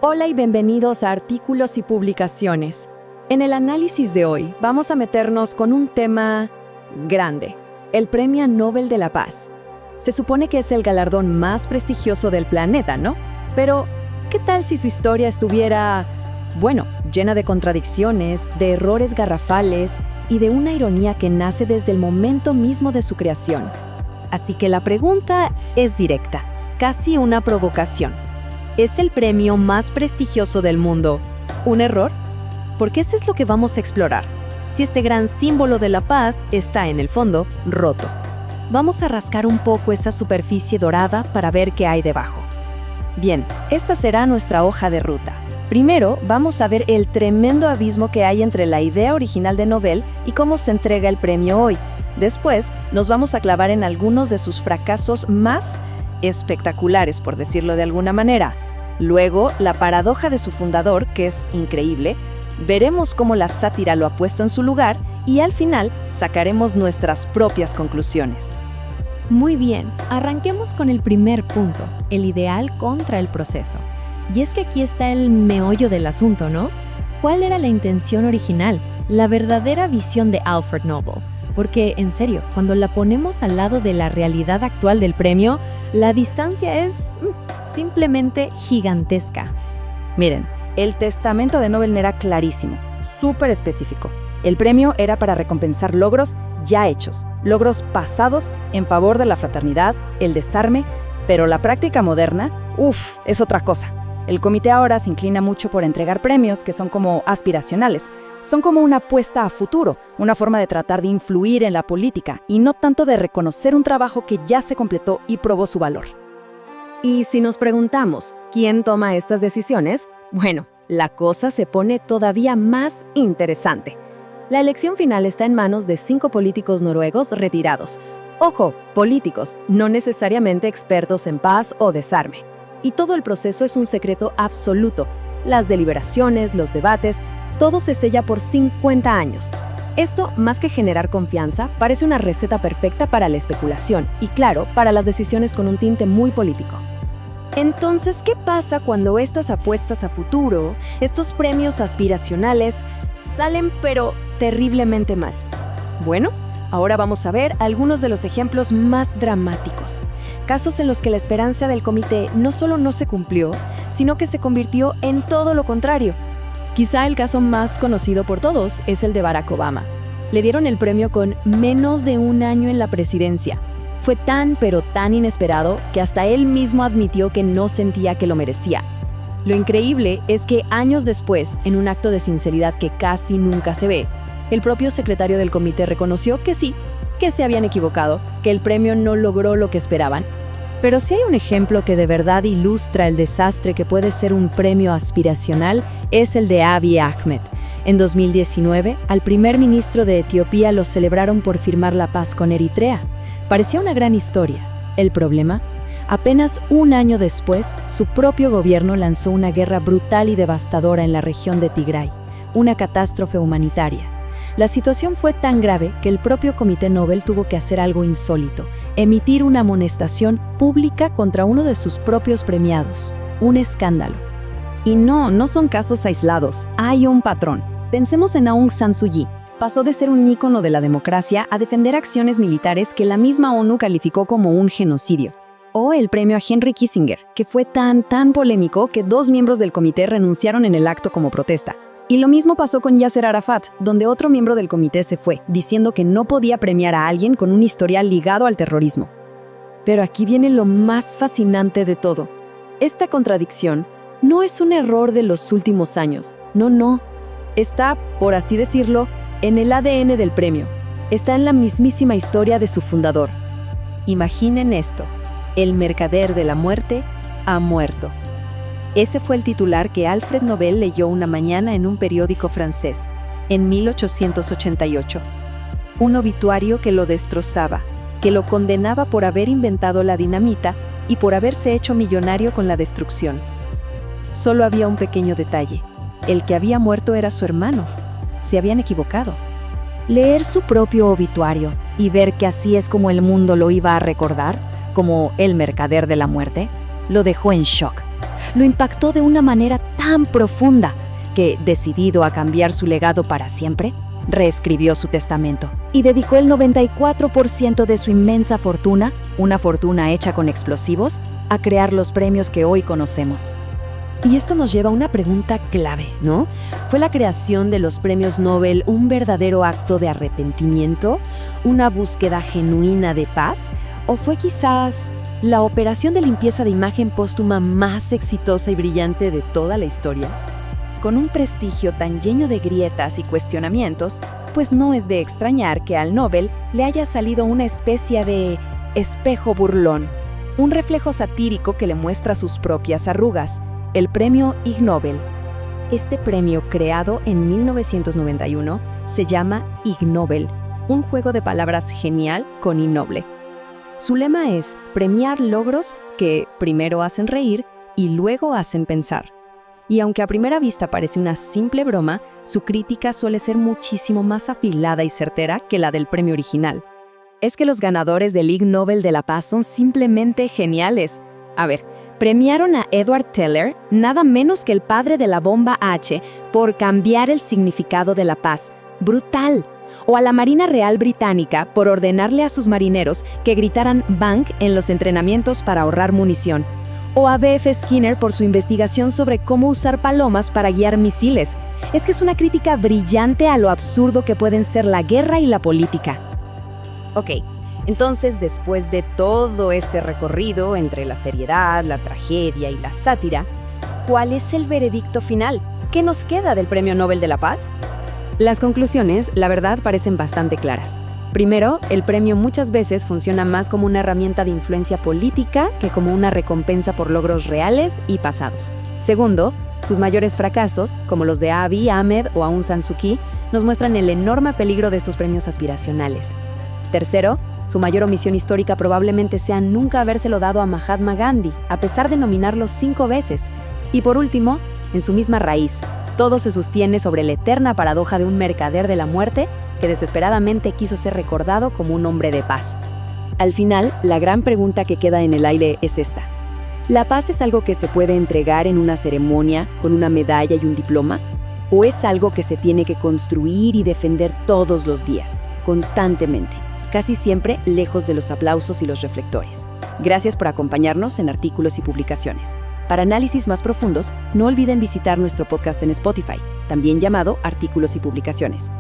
Hola y bienvenidos a Artículos y Publicaciones. En el análisis de hoy vamos a meternos con un tema grande, el Premio Nobel de la Paz. Se supone que es el galardón más prestigioso del planeta, ¿no? Pero, ¿qué tal si su historia estuviera, llena de contradicciones, de errores garrafales y de una ironía que nace desde el momento mismo de su creación? Así que la pregunta es directa, casi una provocación. ¿Es el premio más prestigioso del mundo un error? Porque eso es lo que vamos a explorar. Si este gran símbolo de la paz está en el fondo roto. Vamos a rascar un poco esa superficie dorada para ver qué hay debajo. Bien, esta será nuestra hoja de ruta. Primero, vamos a ver el tremendo abismo que hay entre la idea original de Nobel y cómo se entrega el premio hoy. Después, nos vamos a clavar en algunos de sus fracasos más espectaculares, por decirlo de alguna manera. Luego, la paradoja de su fundador, que es increíble. Veremos cómo la sátira lo ha puesto en su lugar y al final sacaremos nuestras propias conclusiones. Muy bien, arranquemos con el primer punto, el ideal contra el proceso. Y es que aquí está el meollo del asunto, ¿no? ¿Cuál era la intención original, la verdadera visión de Alfred Nobel? Porque, en serio, cuando la ponemos al lado de la realidad actual del premio, la distancia es simplemente gigantesca. Miren, el testamento de Nobel era clarísimo, súper específico. El premio era para recompensar logros ya hechos, logros pasados en favor de la fraternidad, el desarme, pero la práctica moderna, es otra cosa. El comité ahora se inclina mucho por entregar premios que son como aspiracionales. Son como una apuesta a futuro, una forma de tratar de influir en la política y no tanto de reconocer un trabajo que ya se completó y probó su valor. Y si nos preguntamos, ¿quién toma estas decisiones? Bueno, la cosa se pone todavía más interesante. La elección final está en manos de 5 políticos noruegos retirados. Ojo, políticos, no necesariamente expertos en paz o desarme. Y todo el proceso es un secreto absoluto. Las deliberaciones, los debates, todo se sella por 50 años. Esto, más que generar confianza, parece una receta perfecta para la especulación y, claro, para las decisiones con un tinte muy político. Entonces, ¿qué pasa cuando estas apuestas a futuro, estos premios aspiracionales, salen pero terriblemente mal? Bueno, ahora vamos a ver algunos de los ejemplos más dramáticos. Casos en los que la esperanza del comité no solo no se cumplió, sino que se convirtió en todo lo contrario. Quizá el caso más conocido por todos es el de Barack Obama. Le dieron el premio con menos de un año en la presidencia. Fue tan pero tan inesperado que hasta él mismo admitió que no sentía que lo merecía. Lo increíble es que años después, en un acto de sinceridad que casi nunca se ve, el propio secretario del comité reconoció que sí, que se habían equivocado, que el premio no logró lo que esperaban. Pero si hay un ejemplo que de verdad ilustra el desastre que puede ser un premio aspiracional, es el de Abiy Ahmed. En 2019, al primer ministro de Etiopía lo celebraron por firmar la paz con Eritrea. Parecía una gran historia. El problema, apenas un año después, su propio gobierno lanzó una guerra brutal y devastadora en la región de Tigray, una catástrofe humanitaria. La situación fue tan grave que el propio Comité Nobel tuvo que hacer algo insólito, emitir una amonestación pública contra uno de sus propios premiados. Un escándalo. Y no son casos aislados, hay un patrón. Pensemos en Aung San Suu Kyi. Pasó de ser un ícono de la democracia a defender acciones militares que la misma ONU calificó como un genocidio. O el premio a Henry Kissinger, que fue tan polémico que 2 miembros del comité renunciaron en el acto como protesta. Y lo mismo pasó con Yasser Arafat, donde otro miembro del comité se fue, diciendo que no podía premiar a alguien con un historial ligado al terrorismo. Pero aquí viene lo más fascinante de todo. Esta contradicción no es un error de los últimos años. No. Está, por así decirlo, en el ADN del premio. Está en la mismísima historia de su fundador. Imaginen esto. El mercader de la muerte ha muerto. Ese fue el titular que Alfred Nobel leyó una mañana en un periódico francés, en 1888. Un obituario que lo destrozaba, que lo condenaba por haber inventado la dinamita y por haberse hecho millonario con la destrucción. Solo había un pequeño detalle. El que había muerto era su hermano. Se habían equivocado. Leer su propio obituario y ver que así es como el mundo lo iba a recordar, como el mercader de la muerte, lo dejó en shock. lo impactó de una manera tan profunda que, decidido a cambiar su legado para siempre, reescribió su testamento y dedicó el 94% de su inmensa fortuna, una fortuna hecha con explosivos, a crear los premios que hoy conocemos. Y esto nos lleva a una pregunta clave, ¿no? ¿Fue la creación de los premios Nobel un verdadero acto de arrepentimiento, una búsqueda genuina de paz, o fue quizás la operación de limpieza de imagen póstuma más exitosa y brillante de toda la historia? Con un prestigio tan lleno de grietas y cuestionamientos, pues no es de extrañar que al Nobel le haya salido una especie de espejo burlón, un reflejo satírico que le muestra sus propias arrugas, el premio Ig Nobel. Este premio, creado en 1991, se llama Ig Nobel, un juego de palabras genial con innoble. Su lema es premiar logros que primero hacen reír y luego hacen pensar. Y aunque a primera vista parece una simple broma, su crítica suele ser muchísimo más afilada y certera que la del premio original. Es que los ganadores del Ig Nobel de la Paz son simplemente geniales. A ver, premiaron a Edward Teller, nada menos que el padre de la bomba H, por cambiar el significado de la paz. ¡Brutal! O a la Marina Real Británica por ordenarle a sus marineros que gritaran "bang" en los entrenamientos para ahorrar munición. O a B.F. Skinner por su investigación sobre cómo usar palomas para guiar misiles. Es que es una crítica brillante a lo absurdo que pueden ser la guerra y la política. Ok, entonces después de todo este recorrido entre la seriedad, la tragedia y la sátira, ¿cuál es el veredicto final? ¿Qué nos queda del Premio Nobel de la Paz? Las conclusiones, la verdad, parecen bastante claras. Primero, el premio muchas veces funciona más como una herramienta de influencia política que como una recompensa por logros reales y pasados. Segundo, sus mayores fracasos, como los de Abiy Ahmed o Aung San Suu Kyi, nos muestran el enorme peligro de estos premios aspiracionales. Tercero, su mayor omisión histórica probablemente sea nunca habérselo dado a Mahatma Gandhi, a pesar de nominarlo 5 veces. Y por último, en su misma raíz, todo se sostiene sobre la eterna paradoja de un mercader de la muerte que desesperadamente quiso ser recordado como un hombre de paz. Al final, la gran pregunta que queda en el aire es esta. ¿La paz es algo que se puede entregar en una ceremonia, con una medalla y un diploma? ¿O es algo que se tiene que construir y defender todos los días, constantemente, casi siempre lejos de los aplausos y los reflectores? Gracias por acompañarnos en Artículos y Publicaciones. Para análisis más profundos, no olviden visitar nuestro podcast en Spotify, también llamado Artículos y Publicaciones.